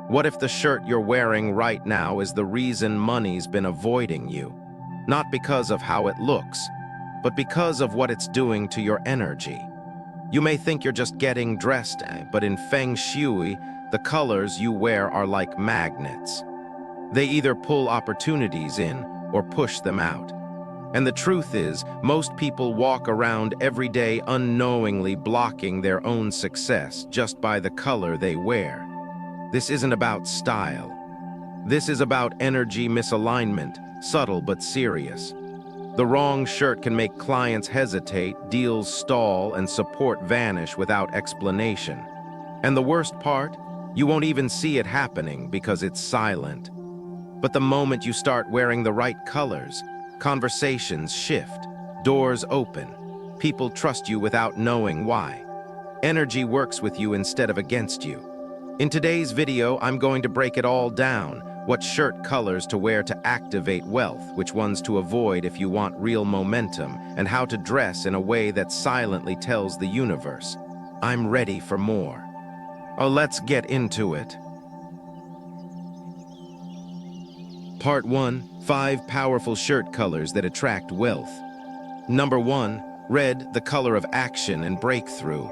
What if the shirt you're wearing right now is the reason money's been avoiding you? Not because of how it looks, but because of what it's doing to your energy. You may think you're just getting dressed, but in Feng Shui, the colors you wear are like magnets. They either pull opportunities in or push them out. And the truth is, most people walk around every day unknowingly blocking their own success just by the color they wear. This isn't about style. This is about energy misalignment, subtle but serious. The wrong shirt can make clients hesitate, deals stall, and support vanish without explanation. And the worst part? You won't even see it happening because it's silent. But the moment you start wearing the right colors, conversations shift, doors open, people trust you without knowing why. Energy works with you instead of against you. In today's video, I'm going to break it all down. What shirt colors to wear to activate wealth, which ones to avoid if you want real momentum, and how to dress in a way that silently tells the universe, I'm ready for more. Oh, let's get into it. Part 1. 5 powerful shirt colors that attract wealth. Number 1. Red, the color of action and breakthrough.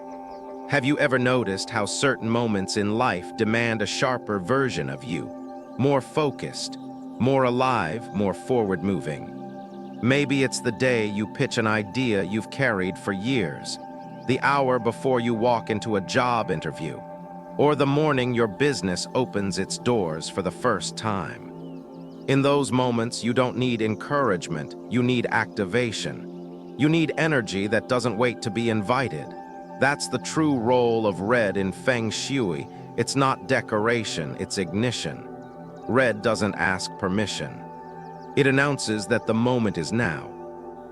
Have you ever noticed how certain moments in life demand a sharper version of you? More focused, more alive, more forward-moving. Maybe it's the day you pitch an idea you've carried for years, the hour before you walk into a job interview, or the morning your business opens its doors for the first time. In those moments, you don't need encouragement, you need activation. You need energy that doesn't wait to be invited. That's the true role of red in Feng Shui. It's not decoration, it's ignition. Red doesn't ask permission. It announces that the moment is now.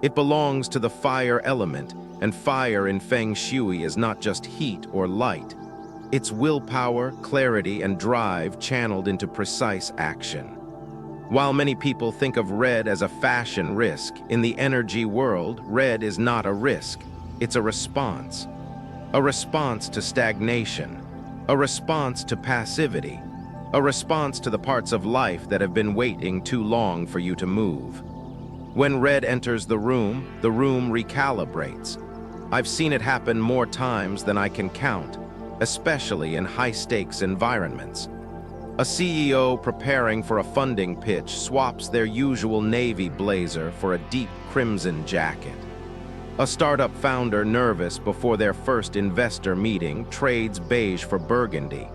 It belongs to the fire element, and fire in Feng Shui is not just heat or light. It's willpower, clarity, and drive channeled into precise action. While many people think of red as a fashion risk, in the energy world, red is not a risk. It's a response. A response to stagnation. A response to passivity. A response to the parts of life that have been waiting too long for you to move. When red enters the room recalibrates. I've seen it happen more times than I can count, especially in high-stakes environments. A CEO preparing for a funding pitch swaps their usual navy blazer for a deep crimson jacket. A startup founder nervous before their first investor meeting trades beige for burgundy.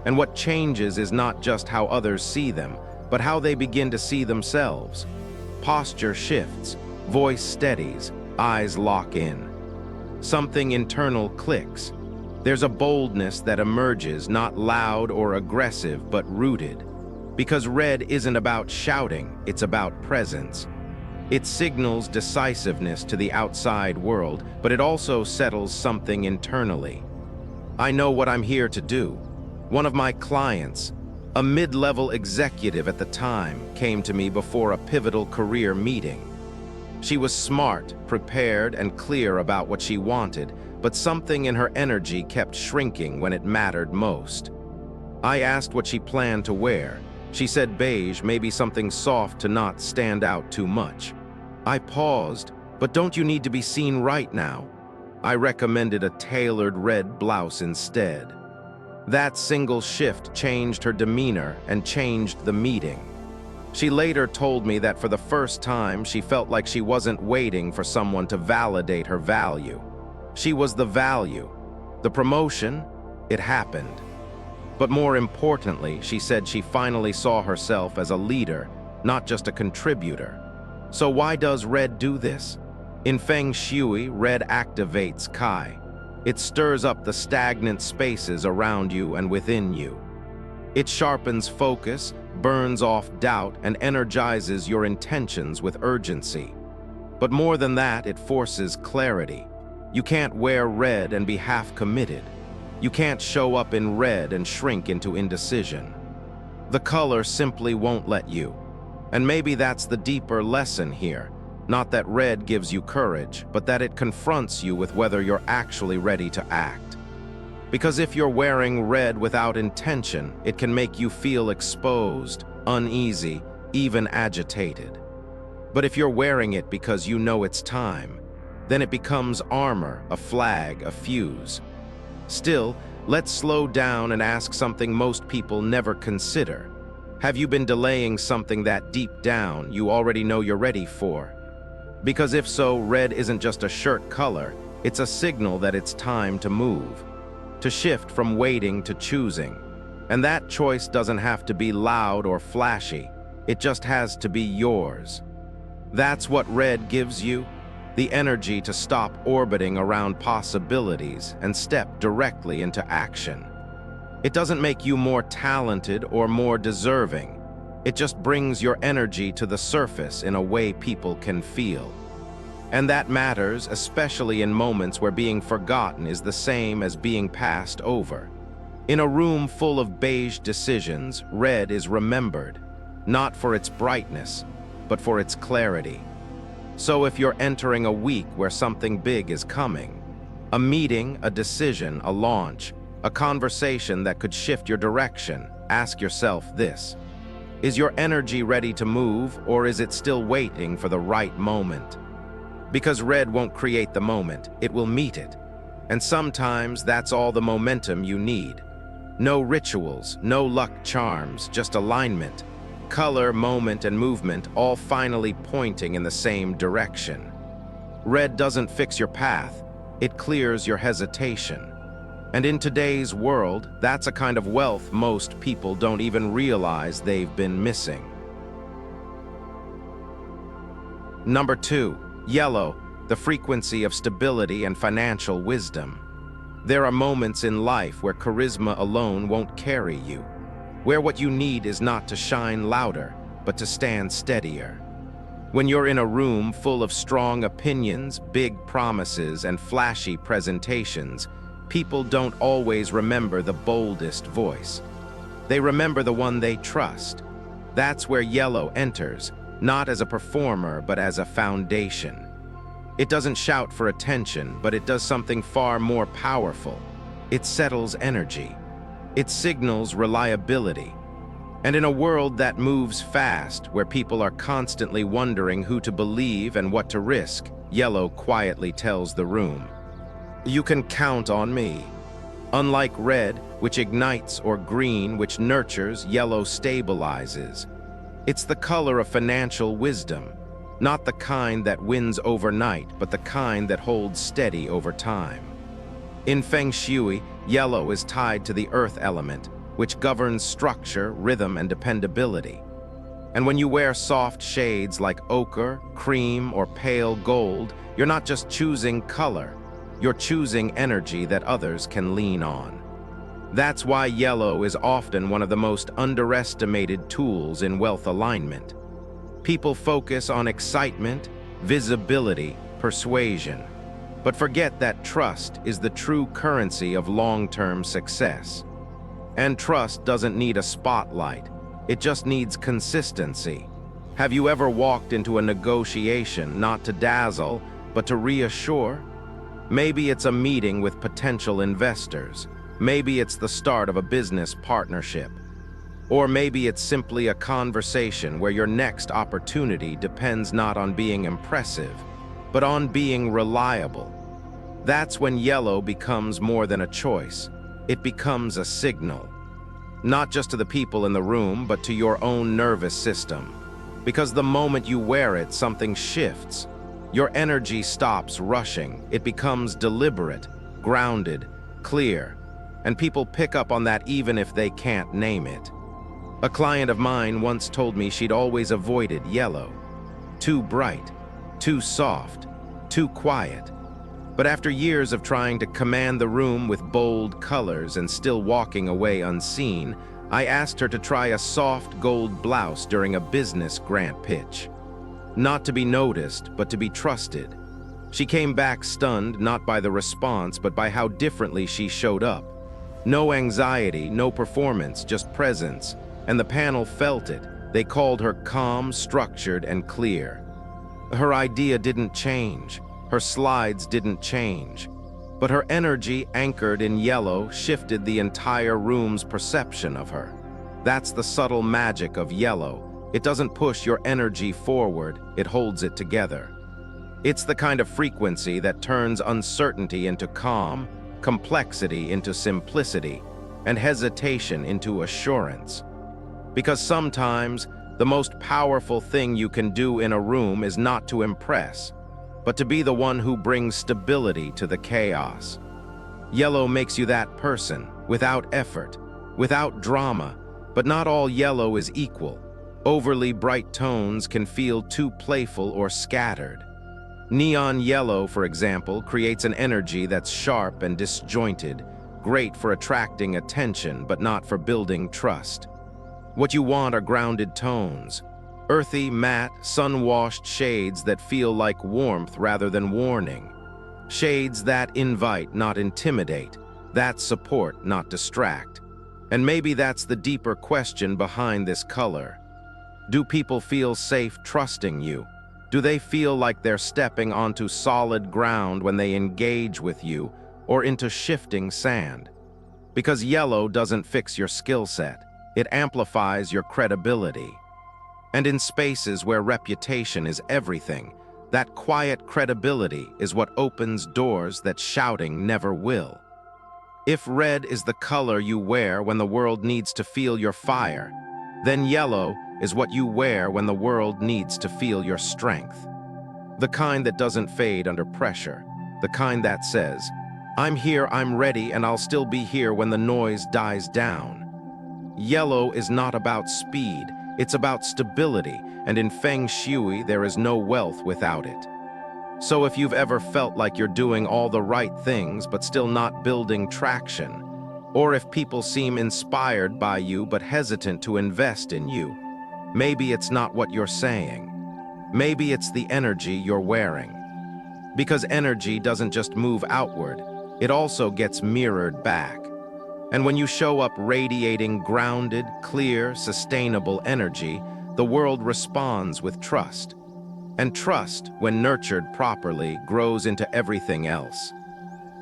And what changes is not just how others see them, but how they begin to see themselves. Posture shifts, voice steadies, eyes lock in. Something internal clicks. There's a boldness that emerges, not loud or aggressive, but rooted. Because red isn't about shouting, it's about presence. It signals decisiveness to the outside world, but it also settles something internally. I know what I'm here to do. One of my clients, a mid-level executive at the time, came to me before a pivotal career meeting. She was smart, prepared, and clear about what she wanted, but something in her energy kept shrinking when it mattered most. I asked what she planned to wear. She said beige, maybe something soft to not stand out too much. I paused, but don't you need to be seen right now? I recommended a tailored red blouse instead. That single shift changed her demeanor and changed the meeting. She later told me that for the first time, she felt like she wasn't waiting for someone to validate her value. She was the value. The promotion, it happened. But more importantly, she said she finally saw herself as a leader, not just a contributor. So why does red do this? In Feng Shui, red activates Kai. It stirs up the stagnant spaces around you and within you. It sharpens focus, burns off doubt, and energizes your intentions with urgency. But more than that, it forces clarity. You can't wear red and be half committed. You can't show up in red and shrink into indecision. The color simply won't let you. And maybe that's the deeper lesson here. Not that red gives you courage, but that it confronts you with whether you're actually ready to act. Because if you're wearing red without intention, it can make you feel exposed, uneasy, even agitated. But if you're wearing it because you know it's time, then it becomes armor, a flag, a fuse. Still, let's slow down and ask something most people never consider. Have you been delaying something that deep down you already know you're ready for? Because if so, red isn't just a shirt color, it's a signal that it's time to move, to shift from waiting to choosing. And that choice doesn't have to be loud or flashy, it just has to be yours. That's what red gives you, the energy to stop orbiting around possibilities and step directly into action. It doesn't make you more talented or more deserving. It just brings your energy to the surface in a way people can feel. And that matters, especially in moments where being forgotten is the same as being passed over. In a room full of beige decisions, red is remembered, not for its brightness, but for its clarity. So if you're entering a week where something big is coming, a meeting, a decision, a launch, a conversation that could shift your direction, ask yourself this: is your energy ready to move, or is it still waiting for the right moment? Because red won't create the moment, it will meet it. And sometimes that's all the momentum you need. No rituals, no luck charms, just alignment. Color, moment, and movement all finally pointing in the same direction. Red doesn't fix your path, it clears your hesitation. And in today's world, that's a kind of wealth most people don't even realize they've been missing. Number 2, yellow, the frequency of stability and financial wisdom. There are moments in life where charisma alone won't carry you, where what you need is not to shine louder, but to stand steadier. When you're in a room full of strong opinions, big promises, and flashy presentations, people don't always remember the boldest voice. They remember the one they trust. That's where yellow enters, not as a performer, but as a foundation. It doesn't shout for attention, but it does something far more powerful. It settles energy. It signals reliability. And in a world that moves fast, where people are constantly wondering who to believe and what to risk, yellow quietly tells the room, you can count on me. Unlike red, which ignites, or green, which nurtures, yellow stabilizes. It's the color of financial wisdom, not the kind that wins overnight, but the kind that holds steady over time. In Feng Shui, yellow is tied to the earth element, which governs structure, rhythm, and dependability. And when you wear soft shades like ochre, cream, or pale gold, you're not just choosing color, you're choosing energy that others can lean on. That's why yellow is often one of the most underestimated tools in wealth alignment. People focus on excitement, visibility, persuasion, but forget that trust is the true currency of long-term success. And trust doesn't need a spotlight, it just needs consistency. Have you ever walked into a negotiation not to dazzle, but to reassure? Maybe it's a meeting with potential investors. Maybe it's the start of a business partnership. Or maybe it's simply a conversation where your next opportunity depends not on being impressive, but on being reliable. That's when yellow becomes more than a choice. It becomes a signal. Not just to the people in the room, but to your own nervous system. Because the moment you wear it, something shifts. Your energy stops rushing. It becomes deliberate, grounded, clear. And people pick up on that even if they can't name it. A client of mine once told me she'd always avoided yellow. Too bright, too soft, too quiet. But after years of trying to command the room with bold colors and still walking away unseen, I asked her to try a soft gold blouse during a business grant pitch. Not to be noticed, but to be trusted. She came back stunned, not by the response, but by how differently she showed up. No anxiety, no performance, just presence. And the panel felt it. They called her calm, structured, and clear. Her idea didn't change. Her slides didn't change. But her energy, anchored in yellow, shifted the entire room's perception of her. That's the subtle magic of yellow. It doesn't push your energy forward, it holds it together. It's the kind of frequency that turns uncertainty into calm, complexity into simplicity, and hesitation into assurance. Because sometimes, the most powerful thing you can do in a room is not to impress, but to be the one who brings stability to the chaos. Yellow makes you that person, without effort, without drama, but not all yellow is equal. Overly bright tones can feel too playful or scattered. Neon yellow, for example, creates an energy that's sharp and disjointed, great for attracting attention, but not for building trust. What you want are grounded tones, earthy, matte, sun-washed shades that feel like warmth rather than warning. Shades that invite, not intimidate, that support, not distract. And maybe that's the deeper question behind this color. Do people feel safe trusting you? Do they feel like they're stepping onto solid ground when they engage with you, or into shifting sand? Because yellow doesn't fix your skill set, it amplifies your credibility. And in spaces where reputation is everything, that quiet credibility is what opens doors that shouting never will. If red is the color you wear when the world needs to feel your fire, then yellow is what you wear when the world needs to feel your strength. The kind that doesn't fade under pressure, the kind that says, "I'm here, I'm ready, and I'll still be here when the noise dies down." Yellow is not about speed, it's about stability, and in Feng Shui there is no wealth without it. So if you've ever felt like you're doing all the right things but still not building traction, or if people seem inspired by you but hesitant to invest in you, maybe it's not what you're saying. Maybe it's the energy you're wearing. Because energy doesn't just move outward, it also gets mirrored back. And when you show up radiating grounded, clear, sustainable energy, the world responds with trust. And trust, when nurtured properly, grows into everything else.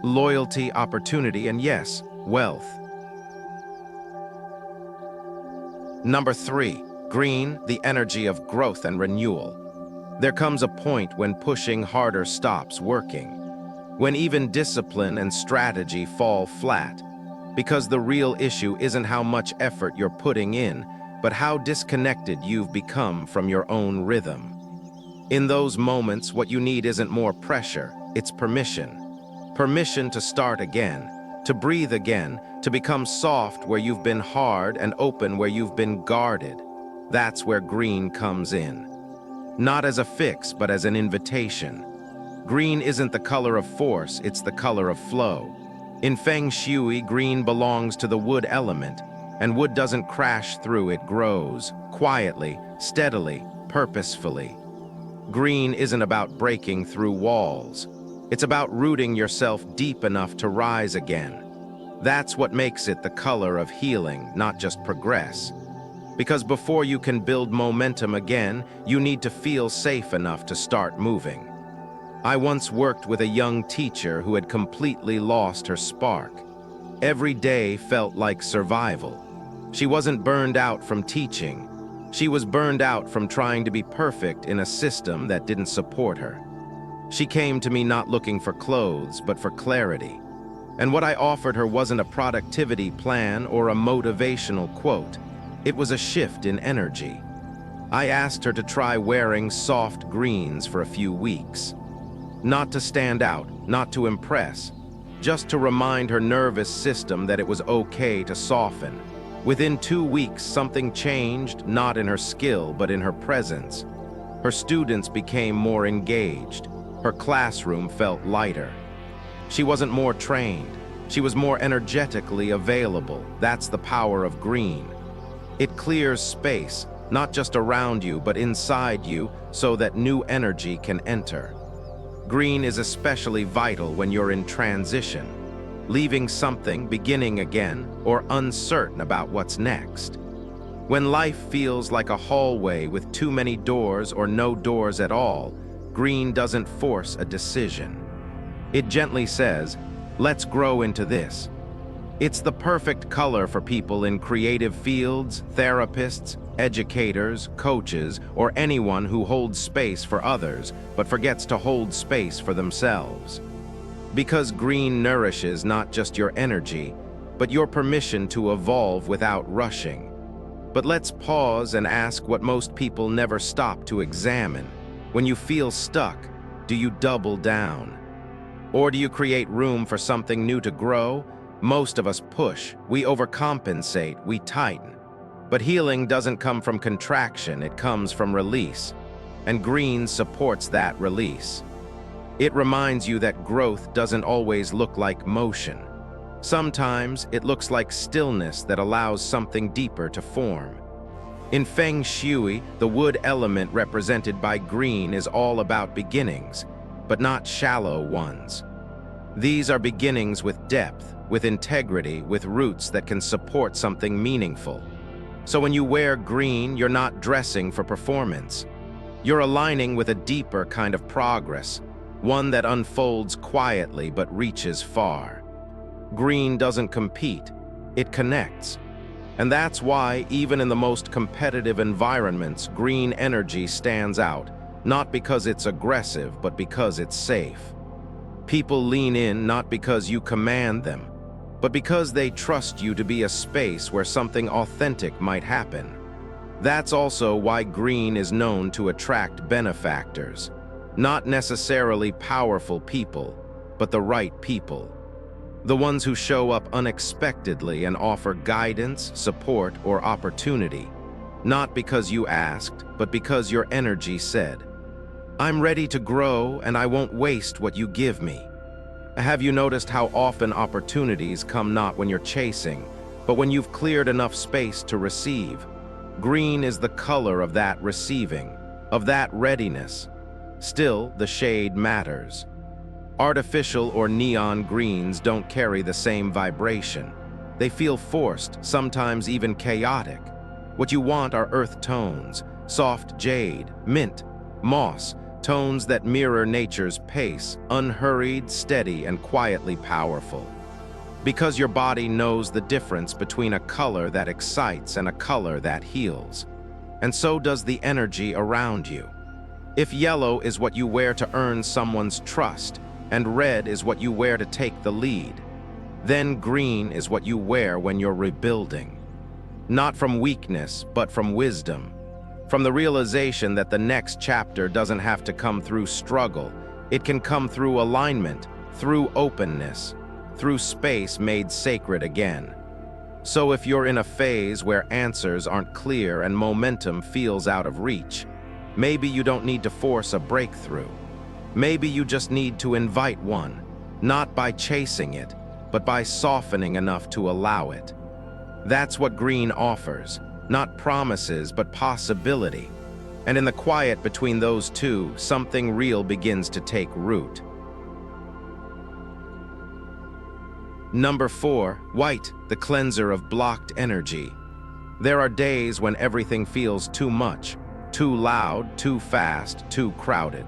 Loyalty, opportunity, and yes, wealth. Number 3, green, the energy of growth and renewal. There comes a point when pushing harder stops working, when even discipline and strategy fall flat, because the real issue isn't how much effort you're putting in, but how disconnected you've become from your own rhythm. In those moments, what you need isn't more pressure, it's permission. Permission to start again, to breathe again, to become soft where you've been hard and open where you've been guarded. That's where green comes in. Not as a fix, but as an invitation. Green isn't the color of force, it's the color of flow. In Feng Shui, green belongs to the wood element, and wood doesn't crash through, it grows, quietly, steadily, purposefully. Green isn't about breaking through walls. It's about rooting yourself deep enough to rise again. That's what makes it the color of healing, not just progress. Because before you can build momentum again, you need to feel safe enough to start moving. I once worked with a young teacher who had completely lost her spark. Every day felt like survival. She wasn't burned out from teaching. She was burned out from trying to be perfect in a system that didn't support her. She came to me not looking for clothes, but for clarity. And what I offered her wasn't a productivity plan or a motivational quote. It was a shift in energy. I asked her to try wearing soft greens for a few weeks. Not to stand out, not to impress, just to remind her nervous system that it was okay to soften. Within 2 weeks, something changed, not in her skill, but in her presence. Her students became more engaged. Her classroom felt lighter. She wasn't more trained. She was more energetically available. That's the power of green. It clears space, not just around you, but inside you, so that new energy can enter. Green is especially vital when you're in transition, leaving something, beginning again, or uncertain about what's next. When life feels like a hallway with too many doors or no doors at all, green doesn't force a decision. It gently says, Let's grow into this. It's the perfect color for people in creative fields, therapists, educators, coaches, or anyone who holds space for others but forgets to hold space for themselves. Because green nourishes not just your energy, but your permission to evolve without rushing. But let's pause and ask what most people never stop to examine. When you feel stuck, do you double down? Or do you create room for something new to grow? Most of us push, we overcompensate, we tighten. But healing doesn't come from contraction, it comes from release. And green supports that release. It reminds you that growth doesn't always look like motion. Sometimes it looks like stillness that allows something deeper to form. In Feng Shui, the wood element represented by green is all about beginnings, but not shallow ones. These are beginnings with depth, with integrity, with roots that can support something meaningful. So when you wear green, you're not dressing for performance. You're aligning with a deeper kind of progress, one that unfolds quietly but reaches far. Green doesn't compete, it connects. And that's why, even in the most competitive environments, green energy stands out, not because it's aggressive, but because it's safe. People lean in not because you command them, but because they trust you to be a space where something authentic might happen. That's also why green is known to attract benefactors, not necessarily powerful people, but the right people. The ones who show up unexpectedly and offer guidance, support, or opportunity, not because you asked, but because your energy said, "I'm ready to grow and I won't waste what you give me." Have you noticed how often opportunities come not when you're chasing, but when you've cleared enough space to receive? Green is the color of that receiving, of that readiness. Still, the shade matters. Artificial or neon greens don't carry the same vibration. They feel forced, sometimes even chaotic. What you want are earth tones, soft jade, mint, moss, tones that mirror nature's pace, unhurried, steady, and quietly powerful. Because your body knows the difference between a color that excites and a color that heals. And so does the energy around you. If yellow is what you wear to earn someone's trust, and red is what you wear to take the lead, then green is what you wear when you're rebuilding. Not from weakness, but from wisdom. From the realization that the next chapter doesn't have to come through struggle. It can come through alignment, through openness, through space made sacred again. So if you're in a phase where answers aren't clear and momentum feels out of reach, maybe you don't need to force a breakthrough. Maybe you just need to invite one, not by chasing it, but by softening enough to allow it. That's what green offers, not promises, but possibility. And in the quiet between those two, something real begins to take root. Number 4, white, the cleanser of blocked energy. There are days when everything feels too much, too loud, too fast, too crowded.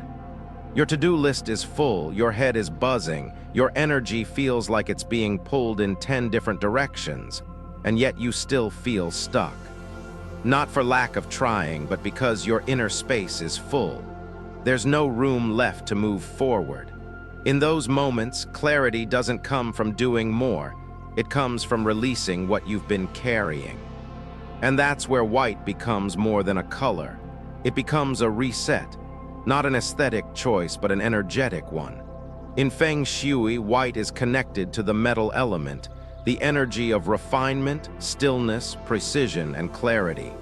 Your to-do list is full, your head is buzzing, your energy feels like it's being pulled in 10 different directions, and yet you still feel stuck. Not for lack of trying, but because your inner space is full. There's no room left to move forward. In those moments, clarity doesn't come from doing more. It comes from releasing what you've been carrying. And that's where white becomes more than a color. It becomes a reset. Not an aesthetic choice, but an energetic one. In Feng Shui, white is connected to the metal element, the energy of refinement, stillness, precision, and clarity.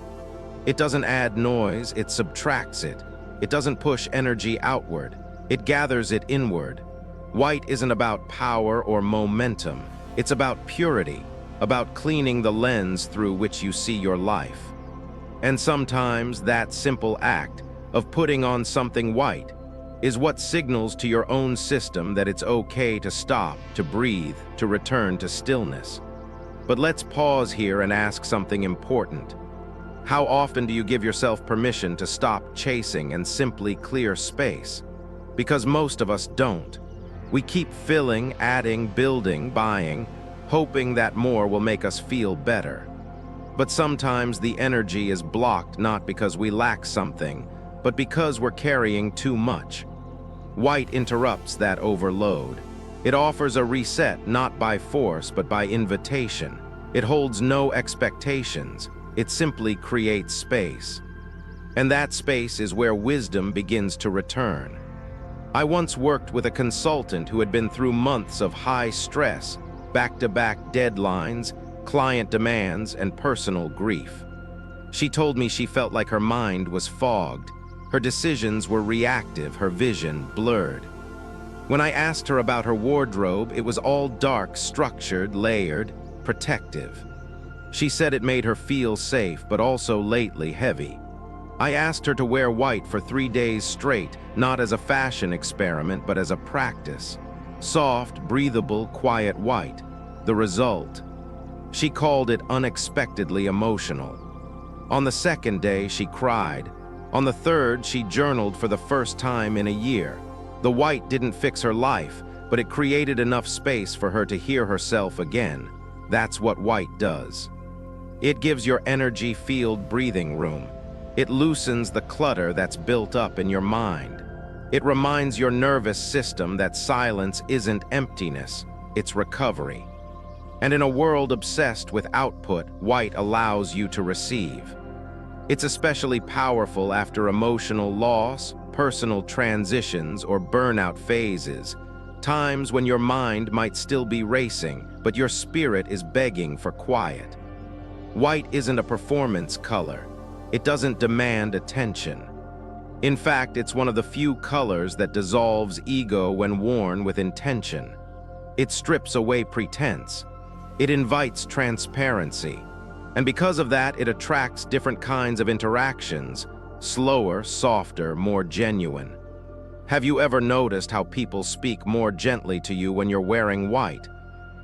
It doesn't add noise, it subtracts it. It doesn't push energy outward, it gathers it inward. White isn't about power or momentum, it's about purity, about cleaning the lens through which you see your life. And sometimes that simple act of putting on something white is what signals to your own system that it's okay to stop, to breathe, to return to stillness. But let's pause here and ask something important. How often do you give yourself permission to stop chasing and simply clear space? Because most of us don't. We keep filling, adding, building, buying, hoping that more will make us feel better. But sometimes the energy is blocked not because we lack something, but because we're carrying too much. White interrupts that overload. It offers a reset not by force but by invitation. It holds no expectations. It simply creates space. And that space is where wisdom begins to return. I once worked with a consultant who had been through months of high stress, back-to-back deadlines, client demands, and personal grief. She told me she felt like her mind was fogged. Her decisions were reactive, her vision blurred. When I asked her about her wardrobe, it was all dark, structured, layered, protective. She said it made her feel safe, but also lately heavy. I asked her to wear white for 3 days straight, not as a fashion experiment, but as a practice. Soft, breathable, quiet white. The result? She called it unexpectedly emotional. On the second day, she cried. On the third, she journaled for the first time in a year. The white didn't fix her life, but it created enough space for her to hear herself again. That's what white does. It gives your energy field breathing room. It loosens the clutter that's built up in your mind. It reminds your nervous system that silence isn't emptiness, it's recovery. And in a world obsessed with output, white allows you to receive. It's especially powerful after emotional loss, personal transitions, or burnout phases, times when your mind might still be racing, but your spirit is begging for quiet. White isn't a performance color. It doesn't demand attention. In fact, it's one of the few colors that dissolves ego when worn with intention. It strips away pretense. It invites transparency. And because of that, it attracts different kinds of interactions, slower, softer, more genuine. Have you ever noticed how people speak more gently to you when you're wearing white?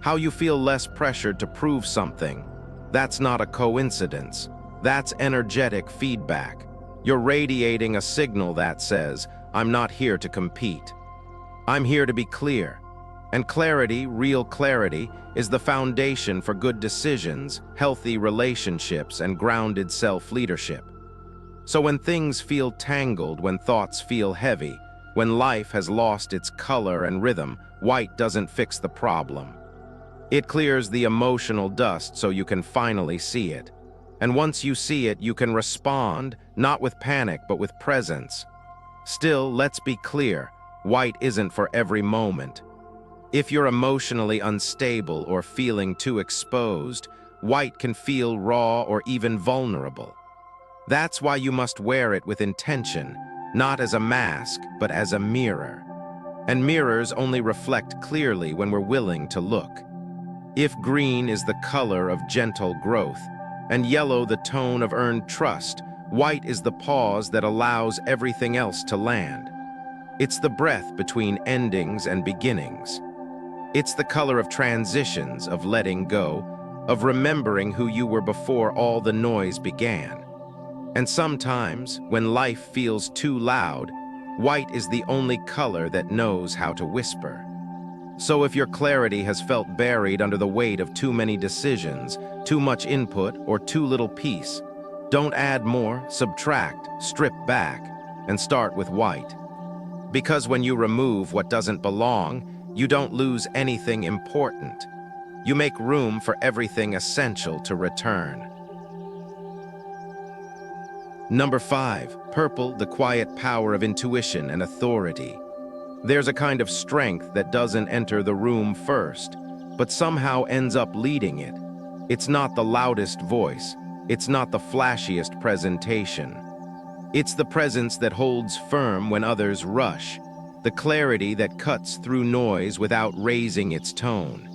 How you feel less pressured to prove something? That's not a coincidence. That's energetic feedback. You're radiating a signal that says, I'm not here to compete. I'm here to be clear. And clarity, real clarity, is the foundation for good decisions, healthy relationships, and grounded self-leadership. So when things feel tangled, when thoughts feel heavy, when life has lost its color and rhythm, white doesn't fix the problem. It clears the emotional dust so you can finally see it. And once you see it, you can respond, not with panic, but with presence. Still, let's be clear, white isn't for every moment. If you're emotionally unstable or feeling too exposed, white can feel raw or even vulnerable. That's why you must wear it with intention, not as a mask, but as a mirror. And mirrors only reflect clearly when we're willing to look. If green is the color of gentle growth, and yellow the tone of earned trust, white is the pause that allows everything else to land. It's the breath between endings and beginnings. It's the color of transitions, of letting go, of remembering who you were before all the noise began. And sometimes, when life feels too loud, white is the only color that knows how to whisper. So if your clarity has felt buried under the weight of too many decisions, too much input, or too little peace, don't add more, subtract, strip back, and start with white. Because when you remove what doesn't belong, you don't lose anything important. You make room for everything essential to return. Number 5, purple, the quiet power of intuition and authority. There's a kind of strength that doesn't enter the room first, but somehow ends up leading it. It's not the loudest voice. It's not the flashiest presentation. It's the presence that holds firm when others rush, the clarity that cuts through noise without raising its tone.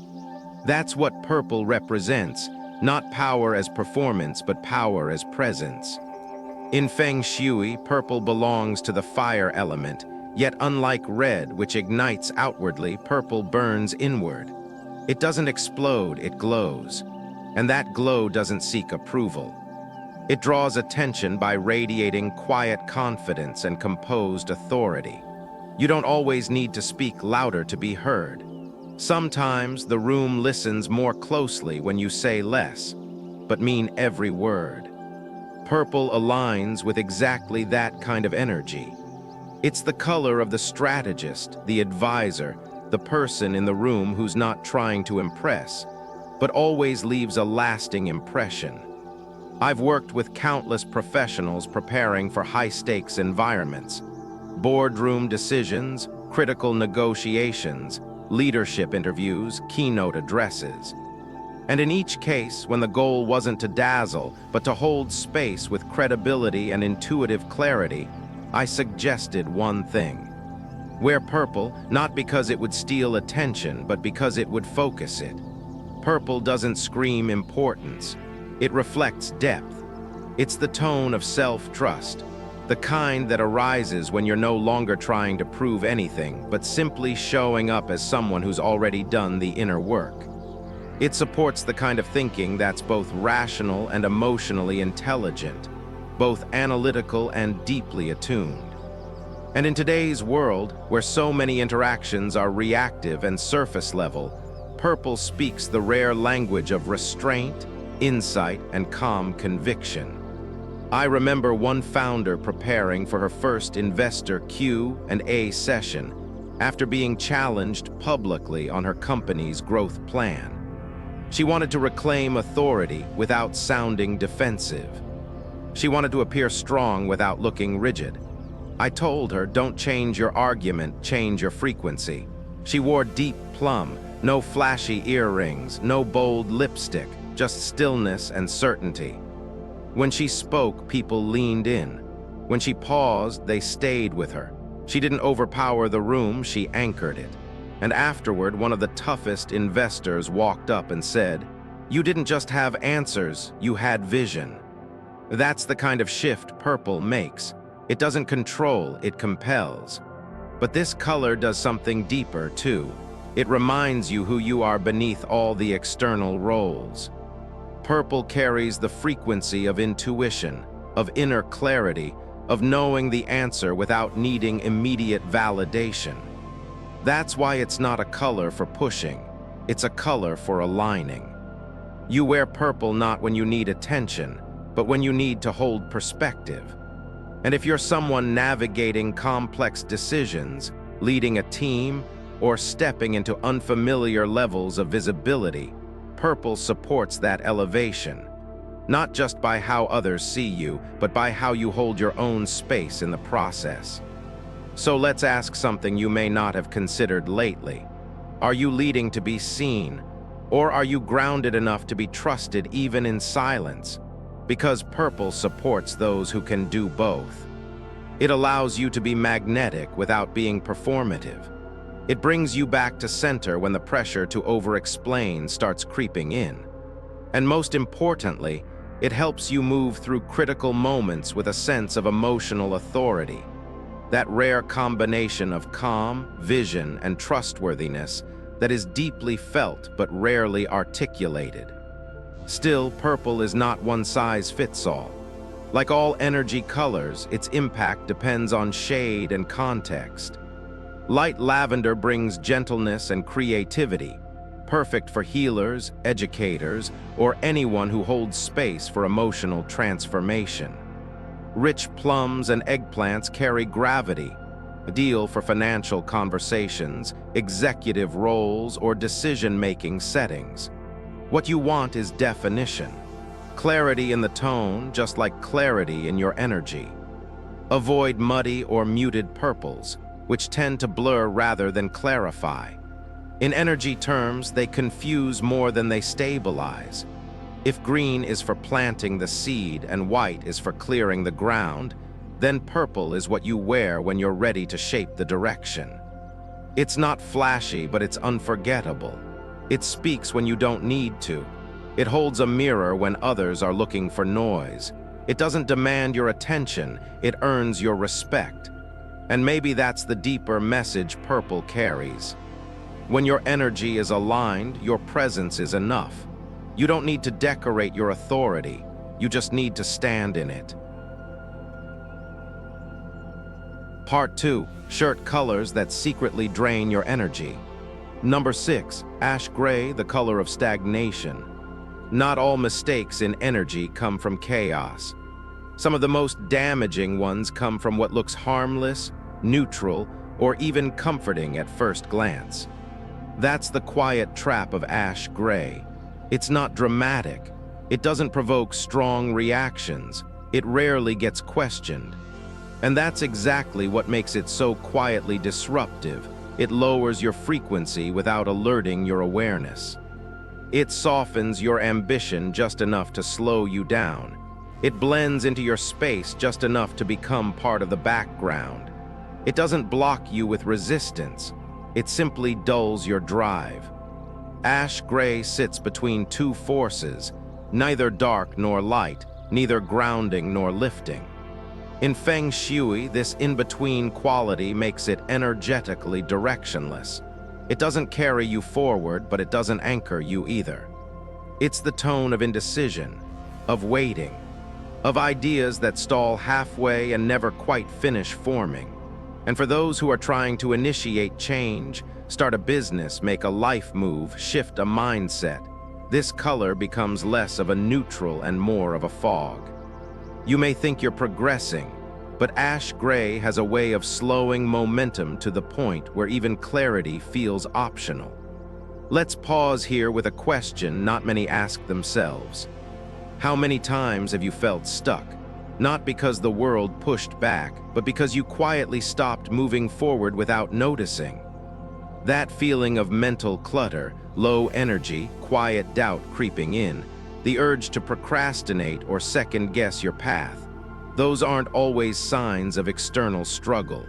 That's what purple represents, not power as performance, but power as presence. In Feng Shui, purple belongs to the fire element, yet unlike red, which ignites outwardly, purple burns inward. It doesn't explode, it glows. And that glow doesn't seek approval. It draws attention by radiating quiet confidence and composed authority. You don't always need to speak louder to be heard. Sometimes the room listens more closely when you say less, but mean every word. Purple aligns with exactly that kind of energy. It's the color of the strategist, the advisor, the person in the room who's not trying to impress, but always leaves a lasting impression. I've worked with countless professionals preparing for high-stakes environments, boardroom decisions, critical negotiations, leadership interviews, keynote addresses. And in each case, when the goal wasn't to dazzle, but to hold space with credibility and intuitive clarity, I suggested one thing. Wear purple, not because it would steal attention, but because it would focus it. Purple doesn't scream importance. It reflects depth. It's the tone of self-trust, the kind that arises when you're no longer trying to prove anything, but simply showing up as someone who's already done the inner work. It supports the kind of thinking that's both rational and emotionally intelligent, both analytical and deeply attuned. And in today's world, where so many interactions are reactive and surface level, purple speaks the rare language of restraint, insight, and calm conviction. I remember one founder preparing for her first investor Q&A session after being challenged publicly on her company's growth plan. She wanted to reclaim authority without sounding defensive. She wanted to appear strong without looking rigid. I told her, don't change your argument, change your frequency. She wore deep plum, no flashy earrings, no bold lipstick, just stillness and certainty. When she spoke, people leaned in. When she paused, they stayed with her. She didn't overpower the room, she anchored it. And afterward, one of the toughest investors walked up and said, "You didn't just have answers, you had vision." That's the kind of shift purple makes. It doesn't control, it compels. But this color does something deeper, too. It reminds you who you are beneath all the external roles. Purple carries the frequency of intuition, of inner clarity, of knowing the answer without needing immediate validation. That's why it's not a color for pushing. It's a color for aligning. You wear purple not when you need attention, but when you need to hold perspective. And if you're someone navigating complex decisions, leading a team, or stepping into unfamiliar levels of visibility, purple supports that elevation. Not just by how others see you, but by how you hold your own space in the process. So let's ask something you may not have considered lately. Are you leading to be seen? Or are you grounded enough to be trusted even in silence? Because purple supports those who can do both. It allows you to be magnetic without being performative. It brings you back to center when the pressure to over-explain starts creeping in. And most importantly, it helps you move through critical moments with a sense of emotional authority. That rare combination of calm, vision, and trustworthiness that is deeply felt but rarely articulated. Still, purple is not one size fits all. Like all energy colors, its impact depends on shade and context. Light lavender brings gentleness and creativity, perfect for healers, educators, or anyone who holds space for emotional transformation. Rich plums and eggplants carry gravity, ideal for financial conversations, executive roles, or decision-making settings. What you want is definition. Clarity in the tone, just like clarity in your energy. Avoid muddy or muted purples, which tend to blur rather than clarify. In energy terms, they confuse more than they stabilize. If green is for planting the seed and white is for clearing the ground, then purple is what you wear when you're ready to shape the direction. It's not flashy, but it's unforgettable. It speaks when you don't need to. It holds a mirror when others are looking for noise. It doesn't demand your attention, it earns your respect. And maybe that's the deeper message purple carries. When your energy is aligned, your presence is enough. You don't need to decorate your authority, you just need to stand in it. Part 2, shirt colors that secretly drain your energy. Number 6, ash gray, the color of stagnation. Not all mistakes in energy come from chaos. Some of the most damaging ones come from what looks harmless, neutral, or even comforting at first glance. That's the quiet trap of ash gray. It's not dramatic. It doesn't provoke strong reactions. It rarely gets questioned. And that's exactly what makes it so quietly disruptive. It lowers your frequency without alerting your awareness. It softens your ambition just enough to slow you down. It blends into your space just enough to become part of the background. It doesn't block you with resistance. It simply dulls your drive. Ash gray sits between two forces, neither dark nor light, neither grounding nor lifting. In Feng Shui, this in-between quality makes it energetically directionless. It doesn't carry you forward, but it doesn't anchor you either. It's the tone of indecision, of waiting, of ideas that stall halfway and never quite finish forming. And for those who are trying to initiate change, start a business, make a life move, shift a mindset, this color becomes less of a neutral and more of a fog. You may think you're progressing, but ash gray has a way of slowing momentum to the point where even clarity feels optional. Let's pause here with a question not many ask themselves. How many times have you felt stuck? Not because the world pushed back, but because you quietly stopped moving forward without noticing. That feeling of mental clutter, low energy, quiet doubt creeping in, the urge to procrastinate or second-guess your path, those aren't always signs of external struggle.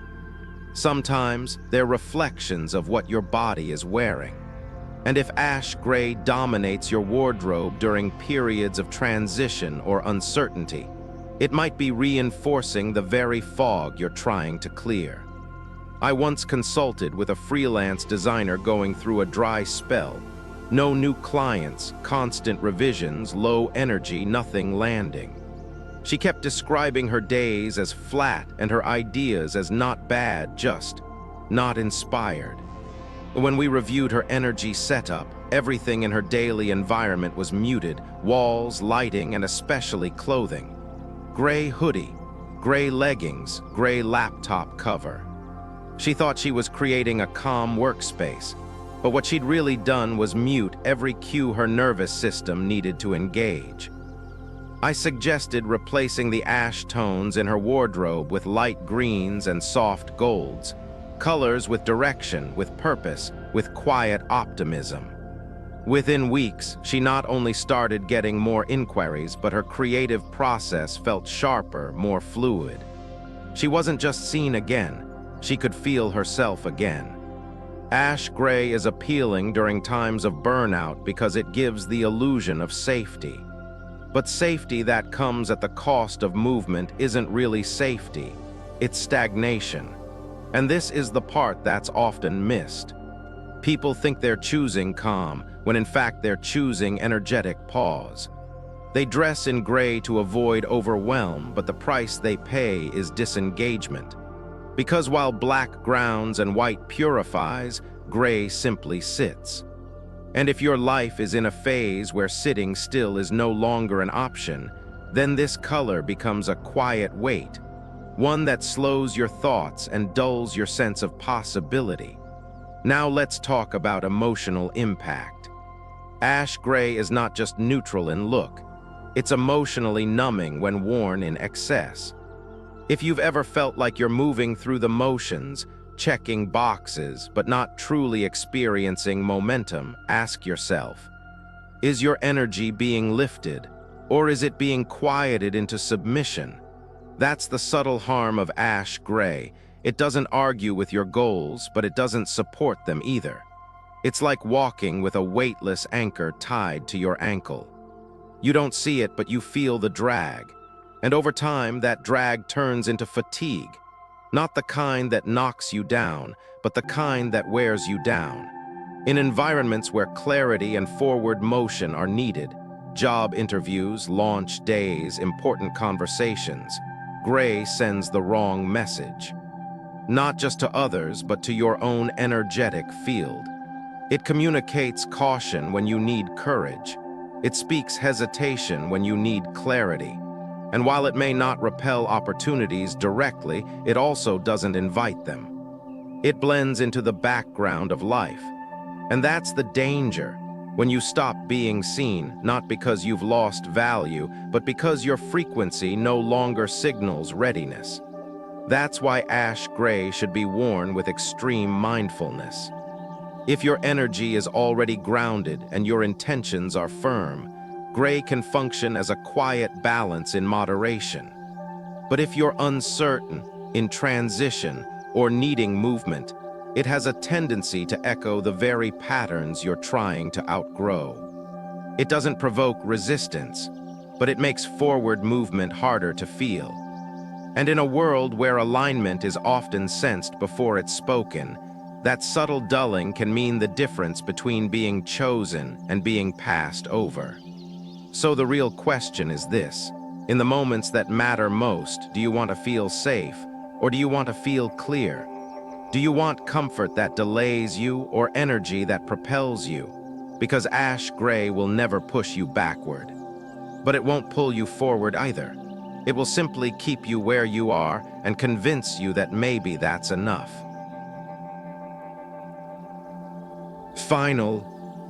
Sometimes they're reflections of what your body is wearing. And if ash gray dominates your wardrobe during periods of transition or uncertainty, it might be reinforcing the very fog you're trying to clear. I once consulted with a freelance designer going through a dry spell. No new clients, constant revisions, low energy, nothing landing. She kept describing her days as flat and her ideas as not bad, just not inspired. When we reviewed her energy setup, everything in her daily environment was muted: walls, lighting, and especially clothing. Gray hoodie, gray leggings, gray laptop cover. She thought she was creating a calm workspace, but what she'd really done was mute every cue her nervous system needed to engage. I suggested replacing the ash tones in her wardrobe with light greens and soft golds, colors with direction, with purpose, with quiet optimism. Within weeks, she not only started getting more inquiries, but her creative process felt sharper, more fluid. She wasn't just seen again, she could feel herself again. Ash gray is appealing during times of burnout because it gives the illusion of safety. But safety that comes at the cost of movement isn't really safety, it's stagnation. And this is the part that's often missed. People think they're choosing calm, when in fact they're choosing energetic pause. They dress in gray to avoid overwhelm, but the price they pay is disengagement. Because while black grounds and white purifies, gray simply sits. And if your life is in a phase where sitting still is no longer an option, then this color becomes a quiet weight, one that slows your thoughts and dulls your sense of possibility. Now let's talk about emotional impact. Ash gray is not just neutral in look, it's emotionally numbing when worn in excess. If you've ever felt like you're moving through the motions, checking boxes, but not truly experiencing momentum, ask yourself, is your energy being lifted, or is it being quieted into submission? That's the subtle harm of ash gray. It doesn't argue with your goals, but it doesn't support them either. It's like walking with a weightless anchor tied to your ankle. You don't see it, but you feel the drag. And over time, that drag turns into fatigue. Not the kind that knocks you down, but the kind that wears you down. In environments where clarity and forward motion are needed, job interviews, launch days, important conversations, gray sends the wrong message. not just to others, but to your own energetic field. It communicates caution when you need courage. It speaks hesitation when you need clarity. And while it may not repel opportunities directly, it also doesn't invite them. It blends into the background of life. And that's the danger, when you stop being seen, not because you've lost value, but because your frequency no longer signals readiness. That's why ash gray should be worn with extreme mindfulness. If your energy is already grounded and your intentions are firm, gray can function as a quiet balance in moderation. But if you're uncertain, in transition, or needing movement, it has a tendency to echo the very patterns you're trying to outgrow. It doesn't provoke resistance, but it makes forward movement harder to feel. And in a world where alignment is often sensed before it's spoken, that subtle dulling can mean the difference between being chosen and being passed over. So the real question is this: in the moments that matter most, do you want to feel safe, or do you want to feel clear? Do you want comfort that delays you, or energy that propels you? Because ash gray will never push you backward. But it won't pull you forward either. It will simply keep you where you are and convince you that maybe that's enough.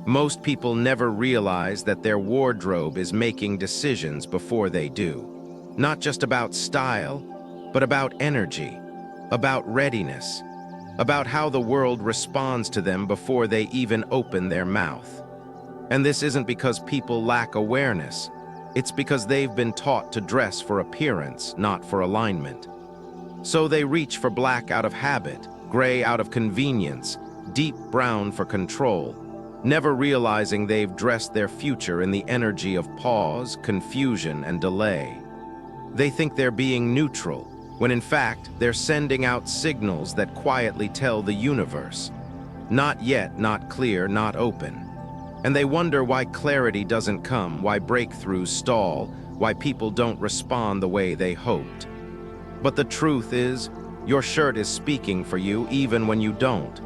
Most people never realize that their wardrobe is making decisions before they do. Not just about style, but about energy, about readiness, about how the world responds to them before they even open their mouth. And this isn't because people lack awareness. It's because they've been taught to dress for appearance, not for alignment. So they reach for black out of habit, gray out of convenience, deep brown for control, never realizing they've dressed their future in the energy of pause, confusion, and delay. They think they're being neutral, when in fact they're sending out signals that quietly tell the universe, not yet, not clear, not open. And they wonder why clarity doesn't come, why breakthroughs stall, why people don't respond the way they hoped. But the truth is, your shirt is speaking for you even when you don't.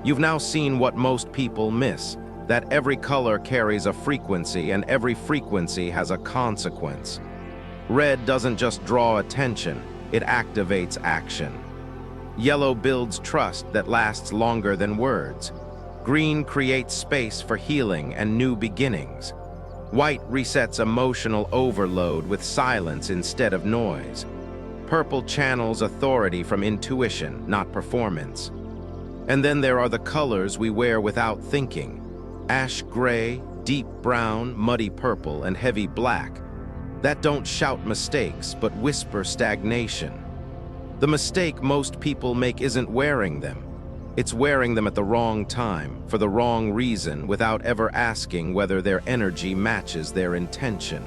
You've now seen what most people miss, that every color carries a frequency and every frequency has a consequence. Red doesn't just draw attention, it activates action. Yellow builds trust that lasts longer than words. Green creates space for healing and new beginnings. White resets emotional overload with silence instead of noise. Purple channels authority from intuition, not performance. And then there are the colors we wear without thinking. Ash gray, deep brown, muddy purple, and heavy black. That don't shout mistakes, but whisper stagnation. The mistake most people make isn't wearing them. It's wearing them at the wrong time, for the wrong reason, without ever asking whether their energy matches their intention.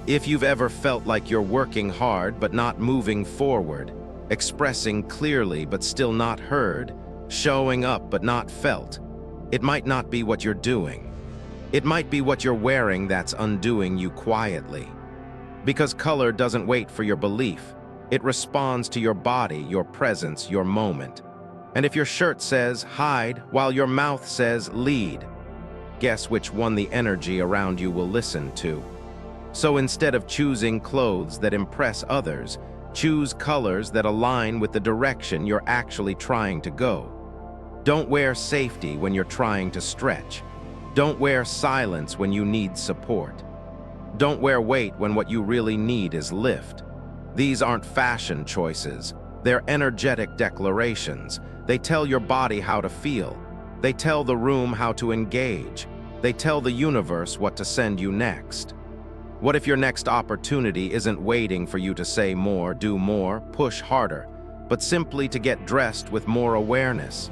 If you've ever felt like you're working hard but not moving forward, expressing clearly but still not heard, showing up but not felt, it might not be what you're doing. It might be what you're wearing that's undoing you quietly. Because color doesn't wait for your belief. It responds to your body, your presence, your moment. And if your shirt says hide while your mouth says lead, guess which one the energy around you will listen to. So instead of choosing clothes that impress others, choose colors that align with the direction you're actually trying to go. Don't wear safety when you're trying to stretch. Don't wear silence when you need support. Don't wear weight when what you really need is lift. These aren't fashion choices. They're energetic declarations. They tell your body how to feel. They tell the room how to engage. They tell the universe what to send you next. What if your next opportunity isn't waiting for you to say more, do more, push harder, but simply to get dressed with more awareness?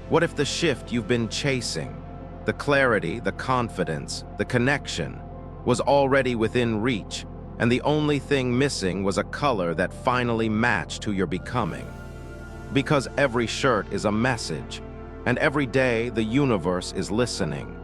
What if the shift you've been chasing, the clarity, the confidence, the connection, was already within reach, and the only thing missing was a color that finally matched who you're becoming? Because every shirt is a message, and every day the universe is listening.